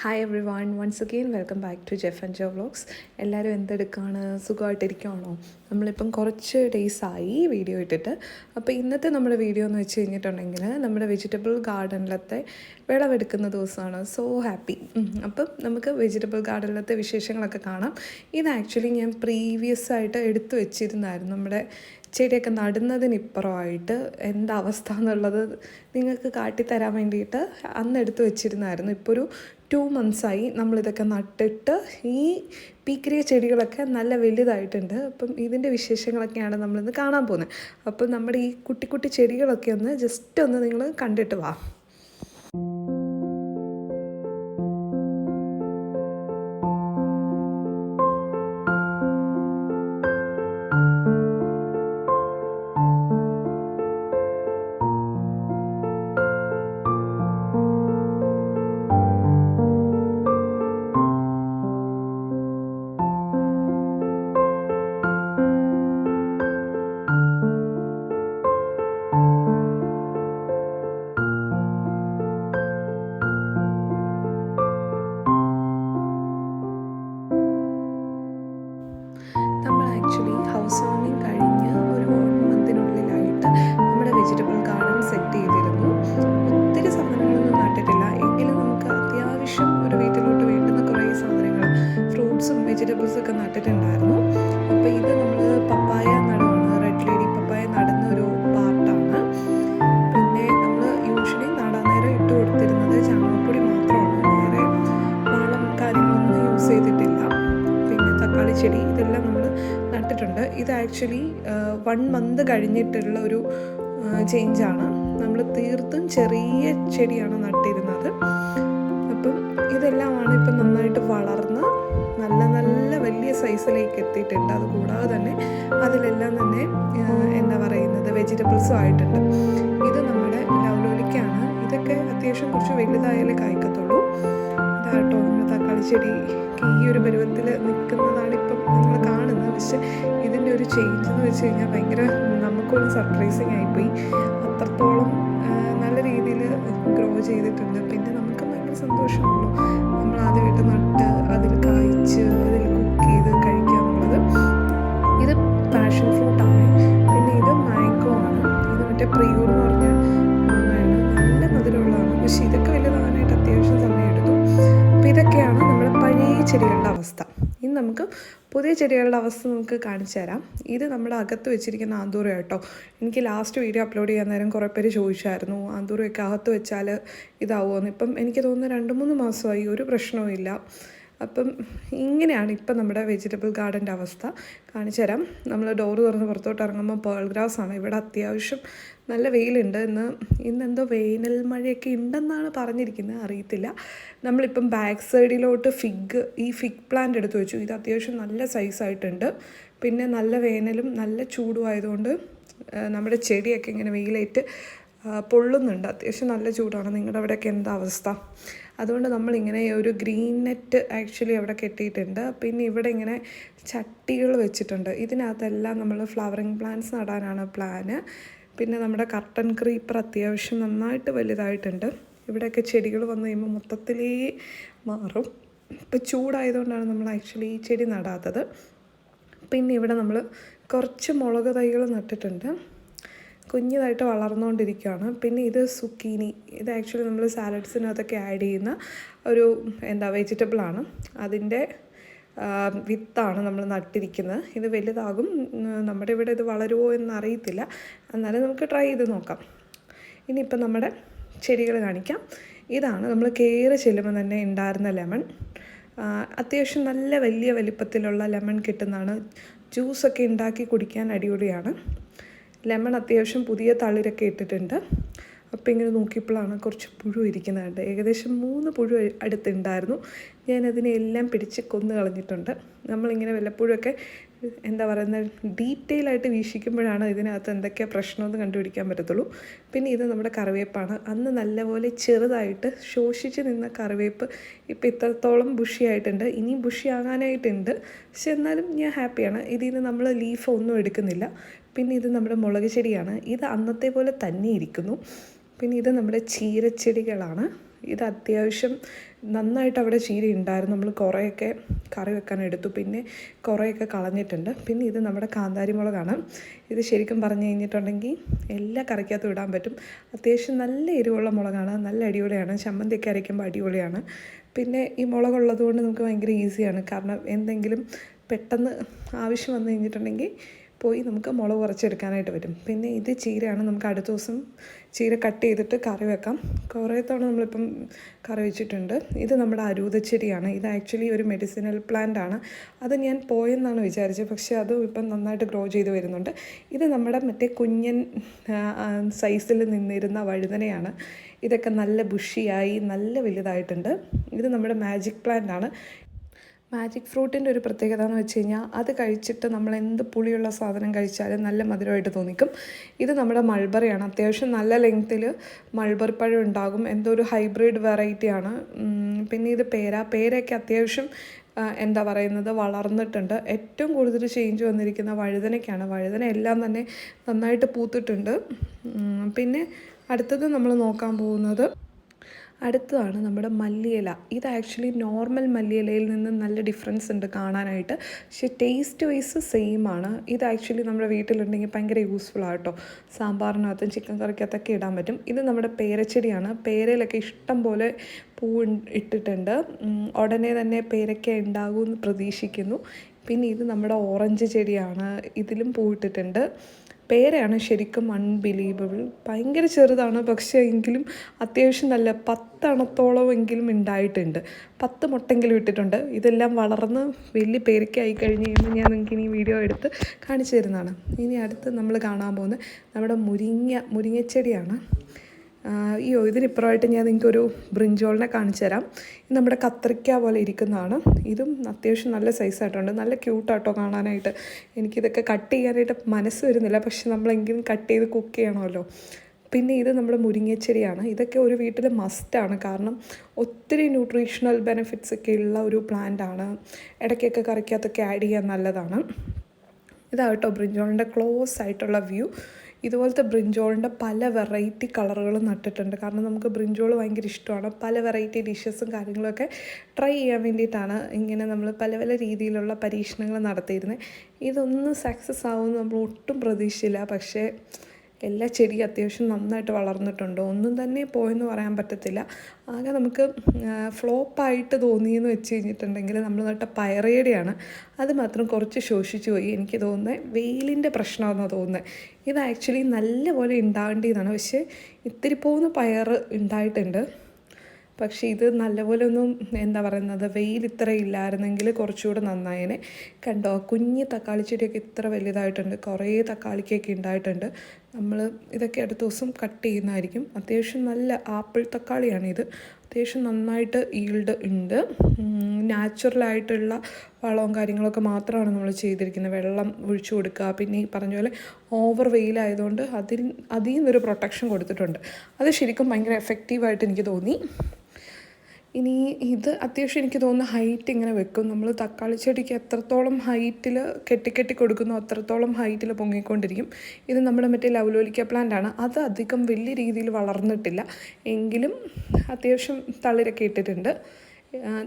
Hi everyone, once again welcome back to Jeff and Jo vlogs. എല്ലാവരും എന്തെടുക്കുകയാണ്? സുഖമായിട്ടിരിക്കുകയാണോ? നമ്മളിപ്പം കുറച്ച് ഡേയ്സായി വീഡിയോ ഇട്ടിട്ട്. അപ്പോൾ ഇന്നത്തെ നമ്മുടെ വീഡിയോ എന്ന് വെച്ച് കഴിഞ്ഞിട്ടുണ്ടെങ്കിൽ നമ്മുടെ വെജിറ്റബിൾ ഗാർഡനിലത്തെ വിളവെടുക്കുന്ന ദിവസമാണ്. So happy. അപ്പം നമുക്ക് വെജിറ്റബിൾ ഗാർഡനിലത്തെ വിശേഷങ്ങളൊക്കെ കാണാം. ഇത് ആക്ച്വലി ഞാൻ പ്രീവിയസ് ആയിട്ട് എടുത്തു വെച്ചിരുന്നായിരുന്നു. നമ്മുടെ ചെടിയൊക്കെ നടുന്നതിനിപ്പുറമായിട്ട് എന്താ അവസ്ഥ എന്നുള്ളത് നിങ്ങൾക്ക് കാട്ടിത്തരാൻ വേണ്ടിയിട്ട് അന്ന് എടുത്ത് വെച്ചിരുന്നായിരുന്നു. ഇപ്പോൾ ഒരു 2 months-ആയി നമ്മളിതൊക്കെ നട്ടിട്ട്. ഈ പീക്കറിയ ചെടികളൊക്കെ നല്ല വലുതായിട്ടുണ്ട്. അപ്പം ഇതിൻ്റെ വിശേഷങ്ങളൊക്കെയാണ് നമ്മളിന്ന് കാണാൻ പോകുന്നത്. അപ്പം നമ്മുടെ ഈ കുട്ടി കുട്ടി ചെടികളൊക്കെ ഒന്ന് ജസ്റ്റ് ഒന്ന് നിങ്ങൾ കണ്ടിട്ട് വാ. ഹൗസ് വാമിങ് കഴിഞ്ഞ് ഒരു 1 month-നുള്ളിലായിട്ട് നമ്മുടെ വെജിറ്റബിൾ ഗാർഡൻ സെറ്റ് ചെയ്തിരുന്നു. ഒത്തിരി സാധനങ്ങളൊന്നും നട്ടിട്ടില്ല, എങ്കിലും നമുക്ക് അത്യാവശ്യം ഒരു വീട്ടിലോട്ട് വേണ്ടുന്ന കുറേ സാധനങ്ങൾ, ഫ്രൂട്ട്സും വെജിറ്റബിൾസൊക്കെ നട്ടിട്ടുണ്ടായിരുന്നു. അപ്പോൾ ഇത് നമ്മൾ പപ്പായ നടുവാണ്, റെഡ് ലേഡി പപ്പായ നടുന്ന ഒരു പാർട്ടാണ്. പിന്നെ നമ്മൾ യൂഷ്വലി നടാൻ നേരം ഇട്ട് കൊടുത്തിരുന്നത് ചാണകപ്പൊടി മാത്രമാണ്, വേറെ വളം കാര്യങ്ങളൊന്നും യൂസ് ചെയ്തിട്ടില്ല. പിന്നെ തക്കാളി ചെടി ഇതെല്ലാം നമ്മൾ നട്ടിട്ടുണ്ട്. ഇത് ആക്ച്വലി 1 month കഴിഞ്ഞിട്ടുള്ള ഒരു ചേഞ്ചാണ്. നമ്മൾ തീർത്തും ചെറിയ ചെടിയാണ് നട്ടിരുന്നത്. അപ്പം ഇതെല്ലാമാണ് ഇപ്പം നന്നായിട്ട് വളർന്ന് നല്ല നല്ല വലിയ സൈസിലേക്ക് എത്തിയിട്ടുണ്ട്. അതുകൂടാതെ തന്നെ അതിലെല്ലാം തന്നെ എന്താ പറയുന്നത് വെജിറ്റബിൾസും ആയിട്ടുണ്ട്. ഇത് നമ്മുടെ ലവ്ലോലിക്കാണ്. ഇതൊക്കെ അത്യാവശ്യം കുറച്ച് വലുതായാലേ കായ്ക്കത്തുള്ളൂ. ഇതാട്ടോ നമ്മുടെ തക്കാളി ചെടി ഈ ഒരു പരുവത്തിൽ നിൽക്കുന്നതാണ് ഇപ്പം നിങ്ങൾ കാണുന്നത്. പക്ഷെ ഇതിൻ്റെ ഒരു ചേഞ്ച് എന്ന് വെച്ച് കഴിഞ്ഞാൽ ഭയങ്കര നമുക്കൊരു സർപ്രൈസിങ് ആയിപ്പോയി. അത്രത്തോളം നല്ല രീതിയിൽ ഗ്രോ ചെയ്തിട്ടുണ്ട്. പിന്നെ നമുക്ക് ഭയങ്കര സന്തോഷമുള്ളൂ നമ്മൾ ആദ്യമായിട്ട് നട്ട് അതിൽ കായ്ച്ച് അതിൽ കുക്ക് ചെയ്ത് കഴിക്കുക എന്നുള്ളത്. ഇത് പാഷൻ ഫ്രൂട്ടാണ്. പിന്നെ ഇത് മാംഗോ ആണ്. ഇത് മറ്റേ പ്രിയൂർ എന്ന് പറഞ്ഞ മാങ്ങയാണ്. നല്ല മധുരമുള്ളതാണ്. പക്ഷെ ഇതൊക്കെ വലുതാകാനായിട്ട് അത്യാവശ്യം സമയമെടുത്തു. അപ്പോൾ ഇതൊക്കെയാണ് നമ്മുടെ പഴയ ചെടികളുടെ അവസ്ഥ. ഇനി നമുക്ക് പുതിയ ചെടികളുടെ അവസ്ഥ നമുക്ക് കാണിച്ചു തരാം. ഇത് നമ്മുടെ അകത്ത് വെച്ചിരിക്കുന്ന ആന്തൂറ കേട്ടോ. എനിക്ക് ലാസ്റ്റ് വീഡിയോ അപ്ലോഡ് ചെയ്യാൻ നേരം കുറേ പേര് ചോദിച്ചായിരുന്നു ആന്തൂറയൊക്കെ അകത്ത് വെച്ചാൽ ഇതാവുമെന്ന്. ഇപ്പം എനിക്ക് തോന്നുന്നു 2-3 മാസമായി, ഒരു പ്രശ്നവും ഇല്ല. അപ്പം ഇങ്ങനെയാണ് ഇപ്പം നമ്മുടെ വെജിറ്റബിൾ ഗാർഡൻ്റെ അവസ്ഥ. കാണിച്ചു തരാം. നമ്മൾ ഡോറ് തുറന്ന് പുറത്തോട്ട് ഇറങ്ങുമ്പോൾ പേൾ ഗ്രാസ് ആണ്. ഇവിടെ അത്യാവശ്യം നല്ല വെയിലുണ്ട്. ഇന്നെന്തോ വേനൽ മഴയൊക്കെ ഉണ്ടെന്നാണ് പറഞ്ഞിരിക്കുന്നത്, അറിയത്തില്ല. നമ്മളിപ്പം ബാക്ക് സൈഡിലോട്ട് ഈ ഫിഗ് പ്ലാന്റ് എടുത്ത് വെച്ചു. ഇത് അത്യാവശ്യം നല്ല സൈസായിട്ടുണ്ട്. പിന്നെ നല്ല വേനലും നല്ല ചൂടും ആയതുകൊണ്ട് നമ്മുടെ ചെടിയൊക്കെ ഇങ്ങനെ വെയിലേറ്റ് പൊള്ളുന്നുണ്ട്. അത്യാവശ്യം നല്ല ചൂടാണ്. നിങ്ങളുടെ അവിടെയൊക്കെ എന്താ അവസ്ഥ? അതുകൊണ്ട് നമ്മളിങ്ങനെ ഒരു ഗ്രീൻ നെറ്റ് ആക്ച്വലി അവിടെ കെട്ടിയിട്ടുണ്ട്. പിന്നെ ഇവിടെ ഇങ്ങനെ ചട്ടികൾ വെച്ചിട്ടുണ്ട്. ഇതിനകത്തെല്ലാം നമ്മൾ ഫ്ലവറിങ് പ്ലാന്റ്സ് നടാനാണ് പ്ലാന്. പിന്നെ നമ്മുടെ കർട്ടൻ ക്രീപ്പർ അത്യാവശ്യം നന്നായിട്ട് വലുതായിട്ടുണ്ട്. ഇവിടെയൊക്കെ ചെടികൾ വന്നു കഴിയുമ്പോൾ മൊത്തത്തിലേ മാറും. ഇപ്പോൾ ചൂടായതുകൊണ്ടാണ് നമ്മൾ ആക്ച്വലി ഈ ചെടി നടാത്തത്. പിന്നെ ഇവിടെ നമ്മൾ കുറച്ച് മുളക് തൈകൾ നട്ടിട്ടുണ്ട്, കുഞ്ഞതായിട്ട് വളർന്നുകൊണ്ടിരിക്കുകയാണ്. പിന്നെ ഇത് സുക്കീനി. ഇത് ആക്ച്വലി നമ്മൾ സാലഡ്സിനകത്തൊക്കെ ആഡ് ചെയ്യുന്ന ഒരു വെജിറ്റബിളാണ്. അതിൻ്റെ വിത്താണ് നമ്മൾ നട്ടിരിക്കുന്നത്. ഇത് വലുതാകും. നമ്മുടെ ഇവിടെ ഇത് വളരുമോ എന്നറിയത്തില്ല, എന്നാലും നമുക്ക് ട്രൈ ചെയ്ത് നോക്കാം. ഇനിയിപ്പം നമ്മുടെ ചെടികൾ കാണിക്കാം. ഇതാണ് നമ്മൾ കയറി ചെല്ലുമ്പോൾ തന്നെ ഉണ്ടായിരുന്ന ലെമൺ. അത്യാവശ്യം നല്ല വലിയ വലിപ്പത്തിലുള്ള ലെമൺ കിട്ടുന്നതാണ്. ജ്യൂസൊക്കെ ഉണ്ടാക്കി കുടിക്കാൻ അടിപൊളിയാണ്. ലെമൺ അത്യാവശ്യം പുതിയ തളിരൊക്കെ ഇട്ടിട്ടുണ്ട്. അപ്പോൾ ഇങ്ങനെ നോക്കിയപ്പോഴാണ് കുറച്ച് പുഴു ഇരിക്കുന്നുണ്ട്. ഏകദേശം 3 പുഴു അടുത്തുണ്ടായിരുന്നു. ഞാനതിനെ എല്ലാം പിടിച്ച് കൊന്നു കളഞ്ഞിട്ടുണ്ട്. നമ്മളിങ്ങനെ വല്ലപ്പോഴൊക്കെ എന്താ പറയുന്നത് ഡീറ്റെയിൽ ആയിട്ട് വീക്ഷിക്കുമ്പോഴാണ് ഇതിനകത്ത് എന്തൊക്കെയാണ് പ്രശ്നമെന്ന് കണ്ടുപിടിക്കാൻ പറ്റത്തുള്ളൂ. പിന്നെ ഇത് നമ്മുടെ കറിവേപ്പാണ്. അന്ന് നല്ലപോലെ ചെറുതായിട്ട് ശോഷിച്ച് നിന്ന കറിവേപ്പ് ഇപ്പോൾ ഇത്രത്തോളം ബുഷിയായിട്ടുണ്ട്. ഇനിയും ബുഷിയാകാനായിട്ടുണ്ട്. പക്ഷെ എന്നാലും ഞാൻ ഹാപ്പിയാണ്. ഇതിൽ നിന്ന് നമ്മൾ ലീഫ് ഒന്നും എടുക്കുന്നില്ല. പിന്നെ ഇത് നമ്മുടെ മുളക് ചെടിയാണ്. ഇത് അന്നത്തെ പോലെ തന്നെ ഇരിക്കുന്നു. പിന്നെ ഇത് നമ്മുടെ ചീരച്ചെടികളാണ്. ഇത് അത്യാവശ്യം നന്നായിട്ട് അവിടെ ചീര ഉണ്ടായിരുന്നു. നമ്മൾ കുറേയൊക്കെ കറി വെക്കാൻ എടുത്തു, പിന്നെ കുറേയൊക്കെ കളഞ്ഞിട്ടുണ്ട്. പിന്നെ ഇത് നമ്മുടെ കാന്താരി മുളകാണ്. ഇത് ശരിക്കും പറഞ്ഞു കഴിഞ്ഞിട്ടുണ്ടെങ്കിൽ എല്ലാ കറിക്കകത്തും ഇടാൻ പറ്റും. അത്യാവശ്യം നല്ല എരിവുള്ള മുളകാണ്, നല്ല അടിപൊളിയാണ്. ചമ്മന്തിയൊക്കെ അരയ്ക്കുമ്പോൾ അടിപൊളിയാണ്. പിന്നെ ഈ മുളകുള്ളത് കൊണ്ട് നമുക്ക് ഭയങ്കര ഈസിയാണ്. കാരണം എന്തെങ്കിലും പെട്ടെന്ന് ആവശ്യം വന്നു കഴിഞ്ഞിട്ടുണ്ടെങ്കിൽ പോയി നമുക്ക് മുളക് കുറച്ചെടുക്കാനായിട്ട് പറ്റും. പിന്നെ ഇത് ചീരയാണ്. നമുക്ക് അടുത്ത ദിവസം ചീര കട്ട് ചെയ്തിട്ട് കറി വെക്കാം. കുറേ തവണ നമ്മളിപ്പം കറി വെച്ചിട്ടുണ്ട്. ഇത് നമ്മുടെ അരൂതച്ചെടിയാണ്. ഇത് ആക്ച്വലി ഒരു മെഡിസിനൽ പ്ലാന്റ് ആണ്. അത് ഞാൻ പോയെന്നാണ് വിചാരിച്ചത്, പക്ഷേ അതും ഇപ്പം നന്നായിട്ട് ഗ്രോ ചെയ്ത് വരുന്നുണ്ട്. ഇത് നമ്മുടെ മറ്റേ കുഞ്ഞൻ സൈസിൽ നിന്നിരുന്ന വഴുതനയാണ്. ഇതൊക്കെ നല്ല ബുഷിയായി നല്ല വലുതായിട്ടുണ്ട്. ഇത് നമ്മുടെ മാജിക് പ്ലാന്റ് ആണ്. മാജിക് ഫ്രൂട്ടിൻ്റെ ഒരു പ്രത്യേകത എന്ന് വെച്ച് കഴിഞ്ഞാൽ അത് കഴിച്ചിട്ട് നമ്മൾ എന്ത് പുളിയുള്ള സാധനം കഴിച്ചാലും നല്ല മധുരമായിട്ട് തോന്നിക്കും. ഇത് നമ്മുടെ മൾബറിയാണ്. അത്യാവശ്യം നല്ല ലെങ്ത്തിൽ മൾബറി പഴം ഉണ്ടാകും. എന്തോ ഒരു ഹൈബ്രിഡ് വെറൈറ്റിയാണ്. പിന്നെ ഇത് പേരയൊക്കെ അത്യാവശ്യം എന്താ പറയുന്നത് വളർന്നിട്ടുണ്ട്. ഏറ്റവും കൂടുതൽ ചേഞ്ച് വന്നിരിക്കുന്ന വഴുതനയ്ക്കാണ്. വഴുതന എല്ലാം തന്നെ നന്നായിട്ട് പൂത്തിട്ടുണ്ട്. പിന്നെ അടുത്തത് നമ്മൾ നോക്കാൻ പോകുന്നത് അടുത്തതാണ് നമ്മുടെ മല്ലിയില. ഇത് ആക്ച്വലി നോർമൽ മല്ലിയിലയിൽ നിന്ന് നല്ല ഡിഫറൻസ് ഉണ്ട് കാണാനായിട്ട്. പക്ഷേ ടേസ്റ്റ് വൈസ് സെയിം ആണ്. ഇത് ആക്ച്വലി നമ്മുടെ വീട്ടിലുണ്ടെങ്കിൽ ഭയങ്കര യൂസ്ഫുൾ ആട്ടോ. സാമ്പാറിനകത്തും ചിക്കൻ കറിക്കകത്തൊക്കെ ഇടാൻ പറ്റും. ഇത് നമ്മുടെ പേരച്ചെടിയാണ്. പേരയിലൊക്കെ ഇഷ്ടം പോലെ പൂ ഇട്ടിട്ടുണ്ട്. ഉടനെ തന്നെ പേരയ്ക്ക ഉണ്ടാകുമെന്ന് പ്രതീക്ഷിക്കുന്നു. പിന്നെ ഇത് നമ്മുടെ ഓറഞ്ച് ചെടിയാണ്. ഇതിലും പൂ ഇട്ടിട്ടുണ്ട്. പേരയാണ് ശരിക്കും അൺബിലീവബിൾ. ഭയങ്കര ചെറുതാണ്, പക്ഷേ എങ്കിലും അത്യാവശ്യം നല്ല 10 അണത്തോളം എങ്കിലും ഉണ്ടായിട്ടുണ്ട്. 10 മുട്ടെങ്കിലും ഇട്ടിട്ടുണ്ട്. ഇതെല്ലാം വളർന്ന് വലിയ പേരയ്ക്കായി കഴിഞ്ഞ് കഴിയുമ്പോൾ ഞാൻ നിങ്ങൾക്ക് ഇനി വീഡിയോ എടുത്ത് കാണിച്ചു തരുന്നതാണ്. ഇനി അടുത്ത് നമ്മൾ കാണാൻ പോകുന്നത് നമ്മുടെ മുരിങ്ങച്ചെടിയാണ്. ഇതിനിപ്പുറമായിട്ട് ഞാൻ നിങ്ങൾക്കൊരു ബ്രിഞ്ചോളിനെ കാണിച്ചു തരാം. ഇത് നമ്മുടെ കത്രിക്ക പോലെ ഇരിക്കുന്നതാണ്. ഇതും അത്യാവശ്യം നല്ല സൈസായിട്ടുണ്ട്. നല്ല ക്യൂട്ടാട്ടോ കാണാനായിട്ട്. എനിക്കിതൊക്കെ കട്ട് ചെയ്യാനായിട്ട് മനസ്സ് വരുന്നില്ല, പക്ഷെ നമ്മളെങ്കിലും കട്ട് ചെയ്ത് കുക്ക് ചെയ്യണമല്ലോ. പിന്നെ ഇത് നമ്മുടെ മുരിങ്ങച്ചെടിയാണ്. ഇതൊക്കെ ഒരു വീട്ടിൽ മസ്റ്റാണ്. കാരണം ഒത്തിരി ന്യൂട്രീഷണൽ ബെനിഫിറ്റ്സ് ഒക്കെ ഉള്ള ഒരു പ്ലാന്റാണ്. ഇടയ്ക്കൊക്കെ കറിക്കകത്തൊക്കെ ആഡ് ചെയ്യാൻ നല്ലതാണ്. ഇതാട്ടോ ബ്രിഞ്ചോളിൻ്റെ ക്ലോസ് ആയിട്ടുള്ള വ്യൂ. ഇതുപോലത്തെ ബ്രിഞ്ചോളിൻ്റെ പല വെറൈറ്റി കളറുകളും നട്ടിട്ടുണ്ട്. കാരണം നമുക്ക് ബ്രിഞ്ചോൾ ഭയങ്കര ഇഷ്ടമാണ്. പല വെറൈറ്റി ഡിഷസും കാര്യങ്ങളൊക്കെ ട്രൈ ചെയ്യാൻ വേണ്ടിയിട്ടാണ് ഇങ്ങനെ നമ്മൾ പല പല രീതിയിലുള്ള പരീക്ഷണങ്ങൾ നടത്തിയിരുന്നത്. ഇതൊന്നും സക്സസ് ആവുമെന്ന് നമ്മൾ ഒട്ടും പ്രതീക്ഷിച്ചില്ല. പക്ഷേ എല്ലാ ചെടിയും അത്യാവശ്യം നന്നായിട്ട് വളർന്നിട്ടുണ്ട്. ഒന്നും തന്നെ പോയെന്ന് പറയാൻ പറ്റത്തില്ല. ആകെ നമുക്ക് ഫ്ലോപ്പായിട്ട് തോന്നിയെന്ന് വെച്ച് കഴിഞ്ഞിട്ടുണ്ടെങ്കിൽ നമ്മൾ നട്ട പയറേടെയാണ്. അത് മാത്രം കുറച്ച് ശോഷിച്ചു പോയി. എനിക്ക് തോന്നുന്നത് വെയിലിൻ്റെ പ്രശ്നമാണെന്നാണ് തോന്നുന്നത്. ഇത് ആക്ച്വലി നല്ലപോലെ ഉണ്ടാവേണ്ടതാണ്. പക്ഷേ ഇത്തിരി പോകുന്ന പയർ ഉണ്ടായിട്ടുണ്ട്. പക്ഷേ ഇത് നല്ലപോലെ ഒന്നും എന്താ പറയുന്നത് വെയിൽ ഇത്ര ഇല്ലായിരുന്നെങ്കിൽ കുറച്ചുകൂടെ നന്നായേനെ. കണ്ടോ കുഞ്ഞ് തക്കാളി ചെടിയൊക്കെ ഇത്ര വലുതായിട്ടുണ്ട്. കുറേ തക്കാളിക്കൊക്കെ ഉണ്ടായിട്ടുണ്ട്. നമ്മൾ ഇതൊക്കെ അടുത്ത ദിവസം കട്ട് ചെയ്യുന്നതായിരിക്കും. അത്യാവശ്യം നല്ല ആപ്പിൾ തക്കാളിയാണിത്. അത്യാവശ്യം നന്നായിട്ട് ഈൽഡ് ഉണ്ട്. നാച്ചുറലായിട്ടുള്ള വളവും കാര്യങ്ങളൊക്കെ മാത്രമാണ് നമ്മൾ ചെയ്തിരിക്കുന്നത്. വെള്ളം ഒഴിച്ചു കൊടുക്കുക. പിന്നെ ഈ പറഞ്ഞ പോലെ ഓവർ വെയിലായതുകൊണ്ട് അതിൽ നിന്നൊരു പ്രൊട്ടക്ഷൻ കൊടുത്തിട്ടുണ്ട്. അത് ശരിക്കും ഭയങ്കര എഫക്റ്റീവായിട്ട് എനിക്ക് തോന്നി. ഇനി ഇത് അത്യാവശ്യം എനിക്ക് തോന്നുന്നു ഹൈറ്റ് ഇങ്ങനെ വെക്കും. നമ്മൾ തക്കാളി ചെടിക്ക് എത്രത്തോളം ഹൈറ്റിൽ കെട്ടി കൊടുക്കുന്നോ അത്രത്തോളം ഹൈറ്റിൽ പൊങ്ങിക്കൊണ്ടിരിക്കും. ഇത് നമ്മുടെ മറ്റേ ലവ്ലോലിക്ക പ്ലാന്റാണ്. അത് അധികം വലിയ രീതിയിൽ വളർന്നിട്ടില്ല, എങ്കിലും അത്യാവശ്യം തളിരൊക്കെ ഇട്ടിട്ടുണ്ട്.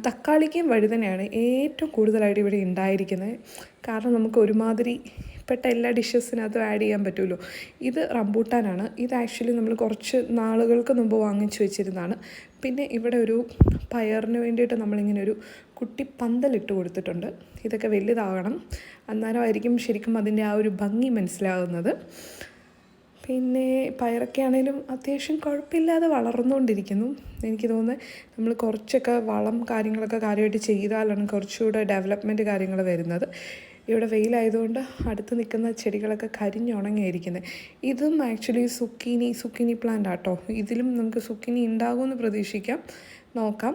തക്കാളിക്കും വഴുതനയാണ് ഏറ്റവും കൂടുതലായിട്ട് ഇവിടെ ഉണ്ടായിരിക്കുന്നത്. കാരണം നമുക്ക് ഒരുമാതിരി പെട്ട എല്ലാ ഡിഷസിനകത്തും ആഡ് ചെയ്യാൻ പറ്റുമല്ലോ. ഇത് റംബൂട്ടാനാണ്. ഇത് ആക്ച്വലി നമ്മൾ കുറച്ച് നാളുകൾക്ക് മുമ്പ് വാങ്ങിച്ചു വെച്ചിരുന്നതാണ്. പിന്നെ ഇവിടെ ഒരു പയറിന് വേണ്ടിയിട്ട് നമ്മളിങ്ങനെ ഒരു കുട്ടി പന്തലിട്ട് കൊടുത്തിട്ടുണ്ട്. ഇതൊക്കെ വലുതാകണം, അന്നേരമായിരിക്കും ശരിക്കും അതിൻ്റെ ആ ഒരു ഭംഗി മനസ്സിലാകുന്നത്. പിന്നെ പയറൊക്കെ ആണെങ്കിലും അത്യാവശ്യം കുഴപ്പമില്ലാതെ വളർന്നുകൊണ്ടിരിക്കുന്നു. എനിക്ക് തോന്നുന്നത് നമ്മൾ കുറച്ചൊക്കെ വളം കാര്യങ്ങളൊക്കെ കാര്യമായിട്ട് ചെയ്താലാണ് കുറച്ചുകൂടെ ഡെവലപ്മെൻറ്റ് കാര്യങ്ങൾ വരുന്നത്. ഇവിടെ വെയിലായതുകൊണ്ട് അടുത്ത് നിൽക്കുന്ന ചെടികളൊക്കെ കരിഞ്ഞുണങ്ങിയിരിക്കുന്നത്. ഇതും ആക്ച്വലി സുക്കിനി പ്ലാന്റ് ആട്ടോ. ഇതിലും നമുക്ക് സുക്കിനി ഉണ്ടാകുമെന്ന് പ്രതീക്ഷിക്കാം, നോക്കാം.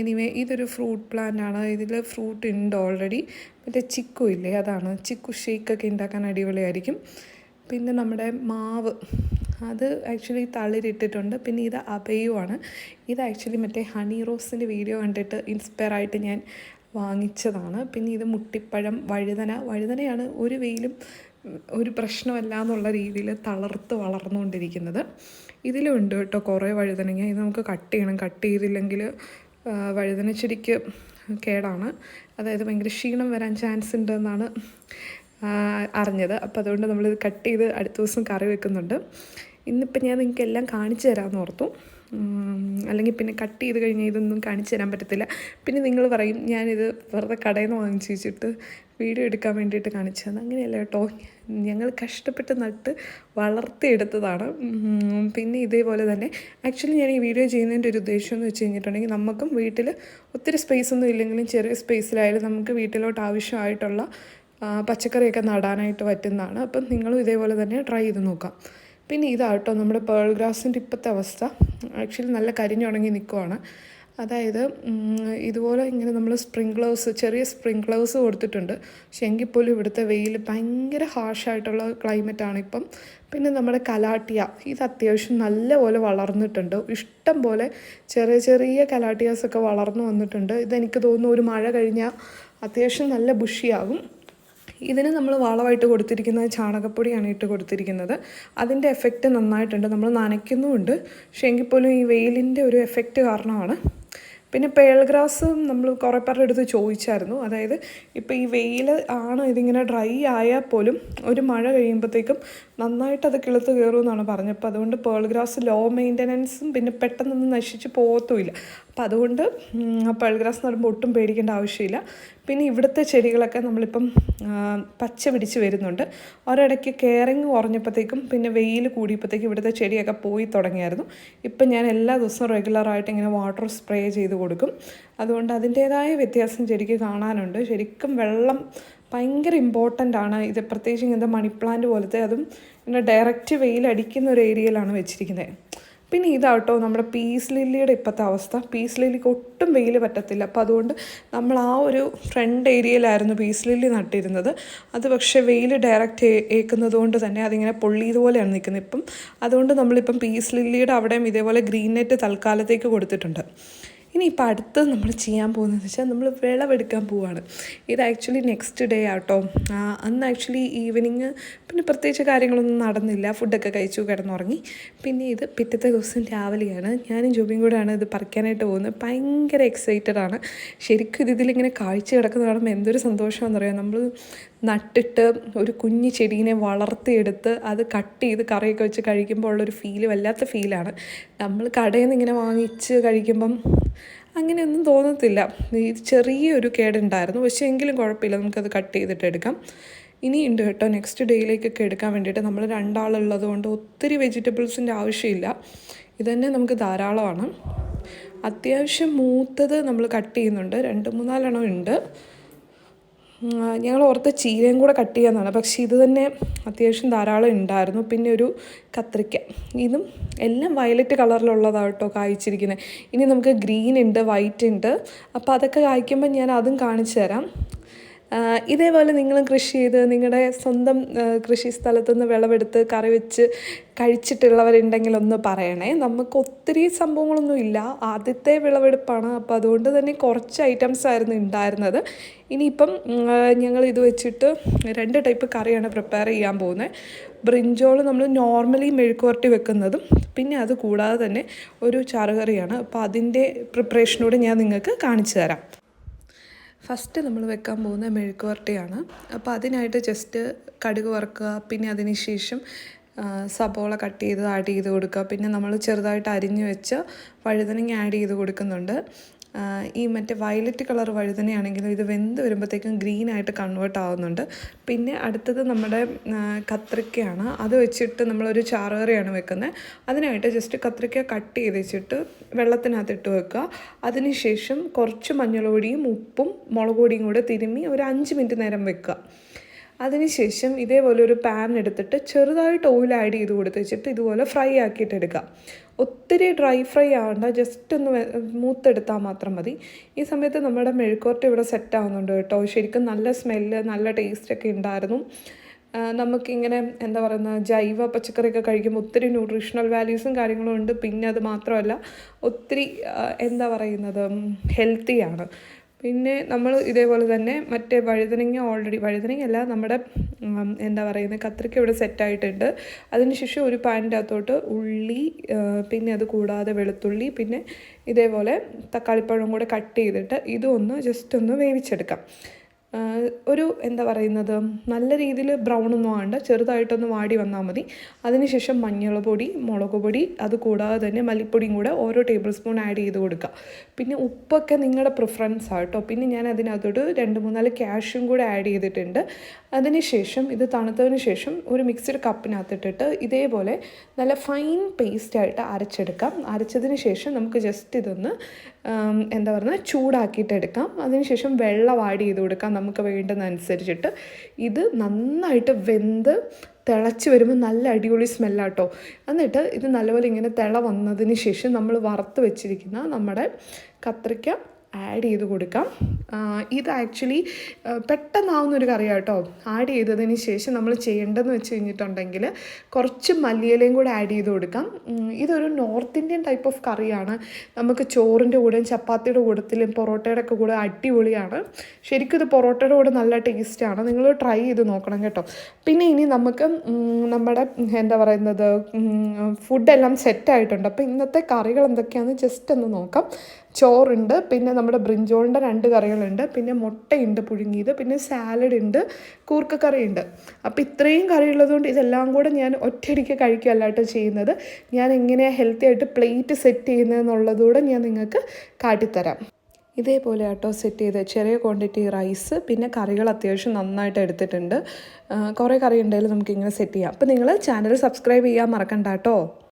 എനിവേ ഇതൊരു ഫ്രൂട്ട് പ്ലാന്റ് ആണ്. ഇതിൽ ഫ്രൂട്ട് ഉണ്ട് ഓൾറെഡി. മറ്റേ ചിക്കു ഇല്ലേ, അതാണ്. ചിക്കു ഷേക്കൊക്കെ ഉണ്ടാക്കാൻ അടിപൊളിയായിരിക്കും. പിന്നെ നമ്മുടെ മാവ്, അത് ആക്ച്വലി തളിരിട്ടിട്ടുണ്ട്. പിന്നെ ഇത് അഭയുമാണ്. ഇത് ആക്ച്വലി മറ്റേ ഹണി റോസിൻ്റെ വീഡിയോ കണ്ടിട്ട് ഇൻസ്പയർ ആയിട്ട് ഞാൻ വാങ്ങിച്ചതാണ്. പിന്നെ ഇത് മുട്ടിപ്പഴം, വഴുതനയാണ്. ഒരു വെയിലും ഒരു പ്രശ്നമല്ല എന്നുള്ള രീതിയിൽ തളർത്ത് വളർന്നുകൊണ്ടിരിക്കുന്നത്. ഇതിലും ഉണ്ട് കേട്ടോ കുറേ വഴുതനങ്ങ. ഇത് നമുക്ക് കട്ട് ചെയ്യണം. കട്ട് ചെയ്തില്ലെങ്കിൽ വഴുതന ചെടിക്ക് കേടാണ്. അതായത് ഭയങ്കര ക്ഷീണം വരാൻ ചാൻസ് ഉണ്ടെന്നാണ് അറിഞ്ഞത്. അപ്പോൾ അതുകൊണ്ട് നമ്മളിത് കട്ട് ചെയ്ത് അടുത്ത ദിവസം കറി വെക്കുന്നുണ്ട്. ഇന്നിപ്പോൾ ഞാൻ നിങ്ങൾക്ക് എല്ലാം കാണിച്ചു തരാമെന്ന് ഓർത്തു. അല്ലെങ്കിൽ പിന്നെ കട്ട് ചെയ്ത് കഴിഞ്ഞാൽ ഇതൊന്നും കാണിച്ചു തരാൻ പറ്റത്തില്ല. പിന്നെ നിങ്ങൾ പറയും ഞാനിത് വെറുതെ കടയിൽ നിന്ന് വാങ്ങിച്ച് വെച്ചിട്ട് വീഡിയോ എടുക്കാൻ വേണ്ടിയിട്ട് കാണിച്ചത്. അങ്ങനെയല്ല കേട്ടോ, ഞങ്ങൾ കഷ്ടപ്പെട്ട് നട്ട് വളർത്തിയെടുത്തതാണ്. പിന്നെ ഇതേപോലെ തന്നെ ആക്ച്വലി ഞാൻ ഈ വീഡിയോ ചെയ്യുന്നതിൻ്റെ ഒരു ഉദ്ദേശം എന്ന് വെച്ച് കഴിഞ്ഞിട്ടുണ്ടെങ്കിൽ നമുക്കും വീട്ടിൽ ഒത്തിരി സ്പേസ് ഒന്നും ഇല്ലെങ്കിലും ചെറിയ സ്പേസിലായാലും നമുക്ക് വീട്ടിലോട്ട് ആവശ്യമായിട്ടുള്ള പച്ചക്കറിയൊക്കെ നടാനായിട്ട് പറ്റുന്നതാണ്. അപ്പം നിങ്ങളും ഇതേപോലെ തന്നെ ട്രൈ ചെയ്ത് നോക്കാം. പിന്നെ ഇതാട്ടോ നമ്മുടെ പേൾ ഗ്രാസിൻ്റെ ഇപ്പോഴത്തെ അവസ്ഥ. ആക്ച്വലി നല്ല കരിഞ്ഞുണങ്ങി നിൽക്കുവാണ്. അതായത് ഇതുപോലെ ഇങ്ങനെ നമ്മൾ ചെറിയ സ്പ്രിങ്ക്ലേഴ്സ് കൊടുത്തിട്ടുണ്ട്. പക്ഷെ എങ്കിൽ പോലും ഇവിടുത്തെ വെയിൽ ഭയങ്കര ഹാർഷായിട്ടുള്ള ക്ലൈമറ്റാണ് ഇപ്പം. പിന്നെ നമ്മുടെ കലാട്ടിയ ഇത് അത്യാവശ്യം നല്ലപോലെ വളർന്നിട്ടുണ്ട്. ഇഷ്ടം പോലെ ചെറിയ ചെറിയ കലാട്ടിയാസൊക്കെ വളർന്നു വന്നിട്ടുണ്ട്. ഇതെനിക്ക് തോന്നുന്നു ഒരു മഴ കഴിഞ്ഞാൽ അത്യാവശ്യം നല്ല ബുഷിയാകും. ഇതിന് നമ്മൾ വളമായിട്ട് കൊടുത്തിരിക്കുന്നത് ചാണകപ്പൊടിയാണ് ഇട്ട് കൊടുത്തിരിക്കുന്നത്. അതിൻ്റെ എഫക്റ്റ് നന്നായിട്ടുണ്ട്. നമ്മൾ നനയ്ക്കുന്നുമുണ്ട്. പക്ഷേ എങ്കിൽ പോലും ഈ വെയിലിൻ്റെ ഒരു എഫക്റ്റ് കാരണമാണ്. പിന്നെ പേൾ ഗ്രാസ് നമ്മൾ കുറേ പേരുടെ അടുത്ത് ചോദിച്ചായിരുന്നു. അതായത് ഇപ്പോൾ ഈ വെയിൽ ആണ് ഇതിങ്ങനെ ഡ്രൈ ആയാൽ പോലും ഒരു മഴ കഴിയുമ്പോഴത്തേക്കും നന്നായിട്ട് അത് കിളുത്ത് കയറുമെന്നാണ് പറഞ്ഞപ്പോൾ അതുകൊണ്ട് പേൾ ഗ്രാസ് ലോ മെയിൻ്റനൻസും പിന്നെ പെട്ടെന്നൊന്നും നശിച്ച് പോകത്തുമില്ല. അപ്പോൾ അതുകൊണ്ട് പേൾ ഗ്രാസ് നടുമ്പോൾ ഒട്ടും പേടിക്കേണ്ട ആവശ്യമില്ല. പിന്നെ ഇവിടുത്തെ ചെടികളൊക്കെ നമ്മളിപ്പം പച്ച പിടിച്ച് വരുന്നുണ്ട്. ഒരിടയ്ക്ക് കെയറിങ് കുറഞ്ഞപ്പോഴത്തേക്കും പിന്നെ വെയിൽ കൂടിയപ്പോഴത്തേക്കും ഇവിടുത്തെ ചെടിയൊക്കെ പോയി തുടങ്ങിയായിരുന്നു. ഇപ്പം ഞാൻ എല്ലാ ദിവസവും റെഗുലറായിട്ട് ഇങ്ങനെ വാട്ടർ സ്പ്രേ ചെയ്ത് കൊടുക്കും. അതുകൊണ്ട് അതിൻ്റേതായ വ്യത്യാസം ചെടിക്ക് കാണാനുണ്ട്. ശരിക്കും വെള്ളം ഭയങ്കര ഇമ്പോർട്ടൻ്റ് ആണ്. ഇത് പ്രത്യേകിച്ച് ഇങ്ങനത്തെ മണി പ്ലാന്റ് പോലത്തെ, അതും ഇങ്ങനെ ഡയറക്റ്റ് വെയിലടിക്കുന്ന ഒരു ഏരിയയിലാണ് വെച്ചിരിക്കുന്നത്. പിന്നെ ഇതാട്ടോ നമ്മുടെ പീസ് ലില്ലിയുടെ ഇപ്പോഴത്തെ അവസ്ഥ. പീസ് ലില്ലിക്ക് ഒട്ടും വെയിൽ പറ്റത്തില്ല. അപ്പോൾ അതുകൊണ്ട് നമ്മൾ ആ ഒരു ഫ്രണ്ട് ഏരിയയിലായിരുന്നു പീസ് ലില്ലി നട്ടിരുന്നത്. അത് പക്ഷേ വെയിൽ ഡയറക്റ്റ് ഏൽക്കുന്നത് കൊണ്ട് തന്നെ അതിങ്ങനെ പൊള്ളിയതുപോലെയാണ് നിൽക്കുന്നത് ഇപ്പം. അതുകൊണ്ട് നമ്മളിപ്പം പീസ് ലില്ലിയുടെ അവിടെയും ഇതേപോലെ ഗ്രീൻ നെറ്റ് തൽക്കാലത്തേക്ക് കൊടുത്തിട്ടുണ്ട്. ഇനിയിപ്പോൾ അടുത്ത് നമ്മൾ ചെയ്യാൻ പോകുന്നതെന്ന് വെച്ചാൽ നമ്മൾ വിളവെടുക്കാൻ പോവുകയാണ്. ഇത് ആക്ച്വലി നെക്സ്റ്റ് ഡേ ആട്ടോ. അന്ന് ആക്ച്വലി ഈവനിങ് പിന്നെ പ്രത്യേകിച്ച് കാര്യങ്ങളൊന്നും നടന്നില്ല. ഫുഡൊക്കെ കഴിച്ചു കിടന്നുറങ്ങി. പിന്നെ ഇത് പിറ്റത്തെ ദിവസം രാവിലെയാണ്. ഞാനും ജോബിയും കൂടെയാണ് ഇത് പറിക്കാനായിട്ട് പോകുന്നത്. ഭയങ്കര എക്സൈറ്റഡ് ആണ്. ശരിക്കും ഇതിലിങ്ങനെ കാഴ്ച കിടക്കുന്ന കാണുമ്പോൾ എന്തൊരു സന്തോഷമാണെന്ന് അറിയാം. നമ്മൾ നട്ടിട്ട് ഒരു കുഞ്ഞു ചെടീനെ വളർത്തിയെടുത്ത് അത് കട്ട് ചെയ്ത് കറിയൊക്കെ വെച്ച് കഴിക്കുമ്പോൾ ഉള്ളൊരു ഫീല് വല്ലാത്ത ഫീലാണ്. നമ്മൾ കടയിൽ നിന്ന് ഇങ്ങനെ വാങ്ങിച്ച് കഴിക്കുമ്പം അങ്ങനെയൊന്നും തോന്നത്തില്ല. ഇത് ചെറിയൊരു കേടുണ്ടായിരുന്നു. പക്ഷേ എങ്കിലും കുഴപ്പമില്ല, നമുക്കത് കട്ട് ചെയ്തിട്ട് എടുക്കാം. ഇനിയുണ്ട് കേട്ടോ നെക്സ്റ്റ് ഡേയിലേക്കൊക്കെ എടുക്കാൻ വേണ്ടിയിട്ട്. നമ്മൾ 2 ആളുള്ളത് കൊണ്ട് ഒത്തിരി വെജിറ്റബിൾസിൻ്റെ ആവശ്യമില്ല. ഇതുതന്നെ നമുക്ക് ധാരാളമാണ്. അത്യാവശ്യം മൂത്തത് നമ്മൾ കട്ട് ചെയ്യുന്നുണ്ട്. 2-3-4 എണ്ണം ഉണ്ട്. ഞങ്ങൾ ഓർത്ത ചീരയും കൂടെ കട്ട് ചെയ്യാമെന്നാണ്. പക്ഷേ ഇത് തന്നെ അത്യാവശ്യം ധാരാളം ഉണ്ടായിരുന്നു. പിന്നെ ഒരു കത്രിക്ക, ഇതും എല്ലാം വയലറ്റ് കളറിലുള്ളതാണ് കേട്ടോ കായ്ച്ചിരിക്കുന്നത്. ഇനി നമുക്ക് ഗ്രീൻ ഉണ്ട്, വൈറ്റ് ഉണ്ട്. അപ്പോൾ അതൊക്കെ കായ്ക്കുമ്പോൾ ഞാൻ അതും കാണിച്ചു തരാം. ഇതേപോലെ നിങ്ങളും കൃഷി ചെയ്ത് നിങ്ങളുടെ സ്വന്തം കൃഷി സ്ഥലത്തുനിന്ന് വിളവെടുത്ത് കറി വെച്ച് കഴിച്ചിട്ടുള്ളവരുണ്ടെങ്കിൽ ഒന്ന് പറയണേ. നമുക്ക് ഒത്തിരി സംഭവങ്ങളൊന്നും ഇല്ല, ആദ്യത്തെ വിളവെടുപ്പാണ്. അപ്പോൾ അതുകൊണ്ട് തന്നെ കുറച്ച് ഐറ്റംസ് ആയിരുന്നു ഉണ്ടായിരുന്നത്. ഇനിയിപ്പം ഞങ്ങൾ ഇത് വെച്ചിട്ട് 2 ടൈപ്പ് കറിയാണ് പ്രിപ്പയർ ചെയ്യാൻ പോകുന്നത്. ബ്രിഞ്ചോൾ നമ്മൾ നോർമലി മെഴുക്കുവരട്ടി വെക്കുന്നതും പിന്നെ അത് കൂടാതെ തന്നെ ഒരു ചാറുകറിയാണ്. അപ്പോൾ അതിൻ്റെ പ്രിപ്പറേഷനോട് ഞാൻ നിങ്ങൾക്ക് കാണിച്ചു തരാം. ഫസ്റ്റ് നമ്മൾ വെക്കാൻ പോകുന്ന മെഴുക്ക് വരട്ടിയാണ്. അപ്പോൾ അതിനായിട്ട് ജസ്റ്റ് കടുക് വറുക്കുക, പിന്നെ അതിന് ശേഷം സബോള കട്ട് ചെയ്ത് ആഡ് ചെയ്ത് കൊടുക്കുക. പിന്നെ നമ്മൾ ചെറുതായിട്ട് അരിഞ്ഞ് വെച്ച് വഴുതനങ്ങ ആഡ് ചെയ്ത് കൊടുക്കുന്നുണ്ട്. ഈ മറ്റേ വയലറ്റ് കളർ വഴുതനയാണെങ്കിലും ഇത് വെന്ത് വരുമ്പോഴത്തേക്കും ഗ്രീനായിട്ട് കൺവേർട്ട് ആവുന്നുണ്ട്. പിന്നെ അടുത്തത് നമ്മുടെ കത്രിക്കയാണ്. അത് വെച്ചിട്ട് നമ്മളൊരു ചാറുകറിയാണ് വെക്കുന്നത്. അതിനായിട്ട് ജസ്റ്റ് കത്രിക്ക കട്ട് ചെയ്ത് വെച്ചിട്ട് വെള്ളത്തിനകത്തിട്ട് വെക്കുക. അതിനുശേഷം കുറച്ച് മഞ്ഞൾപ്പൊടിയും ഉപ്പും മുളക് പൊടിയും കൂടെ തിരുമ്മി ഒരു 5 മിനിറ്റ് നേരം വെക്കുക. അതിനുശേഷം ഇതേപോലെ ഒരു പാൻ എടുത്തിട്ട് ചെറുതായിട്ട് ഓയിൽ ആഡ് ചെയ്ത് കൊടുത്ത് വെച്ചിട്ട് ഇതുപോലെ ഫ്രൈ ആക്കിയിട്ട് എടുക്കുക. ഒത്തിരി ഡ്രൈ ഫ്രൈ ആവണ്ട, ജസ്റ്റ് ഒന്ന് മൂത്തെടുത്താൽ മാത്രം മതി. ഈ സമയത്ത് നമ്മുടെ മെഴുക്കുവരട്ടി ഇവിടെ സെറ്റ് ആവുന്നുണ്ട് കേട്ടോ. ശരിക്കും നല്ല സ്മെല്ല്, നല്ല ടേസ്റ്റൊക്കെ ഉണ്ടായിരുന്നു. നമുക്കിങ്ങനെ എന്താ പറയുന്നത്, ജൈവ പച്ചക്കറിയൊക്കെ കഴിക്കുമ്പോൾ ഒത്തിരി ന്യൂട്രീഷണൽ വാല്യൂസും കാര്യങ്ങളും ഉണ്ട്. പിന്നെ അത് മാത്രമല്ല ഒത്തിരി എന്താ പറയുന്നത് ഹെൽത്തിയാണ്. പിന്നെ നമ്മൾ ഇതേപോലെ തന്നെ മറ്റേ വഴുതനങ്ങ ഓൾറെഡി വഴുതനങ്ങയല്ല നമ്മുടെ എന്താ പറയുന്നത് കത്രിക്ക ഇവിടെ സെറ്റായിട്ടുണ്ട്. അതിനുശേഷം ഒരു പാനിൻ്റെ അകത്തോട്ട് ഉള്ളി, പിന്നെ അത് കൂടാതെ വെളുത്തുള്ളി, പിന്നെ ഇതേപോലെ തക്കാളിപ്പഴം കൂടെ കട്ട് ചെയ്തിട്ട് ഇതും ഒന്ന് ജസ്റ്റ് ഒന്ന് വേവിച്ചെടുക്കാം. ഒരു എന്താ പറയുന്നത് നല്ല രീതിയിൽ ബ്രൗണൊന്നും ആകണ്ട, ചെറുതായിട്ടൊന്ന് വാടി വന്നാൽ മതി. അതിനുശേഷം മഞ്ഞൾപ്പൊടി, മുളക് പൊടി, അത് കൂടാതെ തന്നെ മല്ലിപ്പൊടിയും കൂടെ ഓരോ ടേബിൾ സ്പൂൺ ആഡ് ചെയ്ത് കൊടുക്കുക. പിന്നെ ഉപ്പൊക്കെ നിങ്ങളുടെ പ്രിഫറൻസ് ആട്ടോ. പിന്നെ ഞാൻ അതിനകത്തോട്ട് 2-3 ക്യാഷ്യും കൂടെ ആഡ് ചെയ്തിട്ടുണ്ട്. അതിനുശേഷം ഇത് തണുത്തതിന് ശേഷം ഒരു മിക്സിഡ് കപ്പിനകത്തിട്ടിട്ട് ഇതേപോലെ നല്ല ഫൈൻ പേസ്റ്റായിട്ട് അരച്ചെടുക്കാം. അരച്ചതിന് ശേഷം നമുക്ക് ജസ്റ്റ് ഇതൊന്ന് എന്താ പറയുക ചൂടാക്കിയിട്ടെടുക്കാം. അതിനുശേഷം വെള്ളം ആഡ് ചെയ്ത് കൊടുക്കാം നമുക്ക് വേണ്ടുന്നതനുസരിച്ചിട്ട്. ഇത് നന്നായിട്ട് വെന്ത് തിളച്ച് വരുമ്പോൾ നല്ല അടിപൊളി സ്മെല്ലാട്ടോ. എന്നിട്ട് ഇത് നല്ലപോലെ ഇങ്ങനെ തിള വന്നതിന് ശേഷം നമ്മൾ വറുത്ത് വെച്ചിരിക്കുന്ന നമ്മുടെ കത്രിക്ക ആഡ് ചെയ്ത് കൊടുക്കാം. ഇത് ആക്ച്വലി പെട്ടെന്നാവുന്നൊരു കറിയാണ് കേട്ടോ. ആഡ് ചെയ്തതിന് ശേഷം നമ്മൾ ചെയ്യേണ്ടതെന്ന് വെച്ച് കഴിഞ്ഞിട്ടുണ്ടെങ്കിൽ കുറച്ച് മല്ലിയിലയും കൂടെ ആഡ് ചെയ്ത് കൊടുക്കാം. ഇതൊരു നോർത്ത് ഇന്ത്യൻ ടൈപ്പ് ഓഫ് കറിയാണ്. നമുക്ക് ചോറിൻ്റെ കൂടെയും ചപ്പാത്തിയുടെ കൂടത്തിലും പൊറോട്ടയുടെ ഒക്കെ കൂടെ അടിപൊളിയാണ്. ശരിക്കും ഇത് പൊറോട്ടയുടെ കൂടെ നല്ല ടേസ്റ്റാണ്. നിങ്ങൾ ട്രൈ ചെയ്ത് നോക്കണം കേട്ടോ. പിന്നെ ഇനി നമുക്ക് നമ്മുടെ എന്താ പറയുന്നത് ഫുഡെല്ലാം സെറ്റായിട്ടുണ്ട്. അപ്പോൾ ഇന്നത്തെ കറികൾ എന്തൊക്കെയാണെന്ന് ജസ്റ്റ് ഒന്ന് നോക്കാം. ചോറുണ്ട്, പിന്നെ നമ്മുടെ ബ്രിഞ്ചോളിൻ്റെ 2 കറികളുണ്ട്, പിന്നെ മുട്ടയുണ്ട് പുഴുങ്ങിയത്, പിന്നെ സാലഡ് ഉണ്ട്, കൂർക്കക്കറി ഉണ്ട്. അപ്പോൾ ഇത്രയും കറി ഉള്ളതുകൊണ്ട് ഇതെല്ലാം കൂടെ ഞാൻ ഒറ്റയടിക്ക് കഴിക്കുകയല്ല കേട്ടോ ചെയ്യുന്നത്. ഞാൻ എങ്ങനെയാണ് ഹെൽത്തി ആയിട്ട് പ്ലേറ്റ് സെറ്റ് ചെയ്യുന്നതെന്നുള്ളതുകൂടെ ഞാൻ നിങ്ങൾക്ക് കാട്ടിത്തരാം. ഇതേപോലെ കേട്ടോ സെറ്റ് ചെയ്ത് ചെറിയ ക്വാണ്ടിറ്റി റൈസ്, പിന്നെ കറികൾ അത്യാവശ്യം നന്നായിട്ട് എടുത്തിട്ടുണ്ട്. കുറേ കറി ഉണ്ടെങ്കിൽ നമുക്കിങ്ങനെ സെറ്റ് ചെയ്യാം. അപ്പോൾ നിങ്ങൾ ചാനൽ സബ്സ്ക്രൈബ് ചെയ്യാൻ മറക്കണ്ട കേട്ടോ.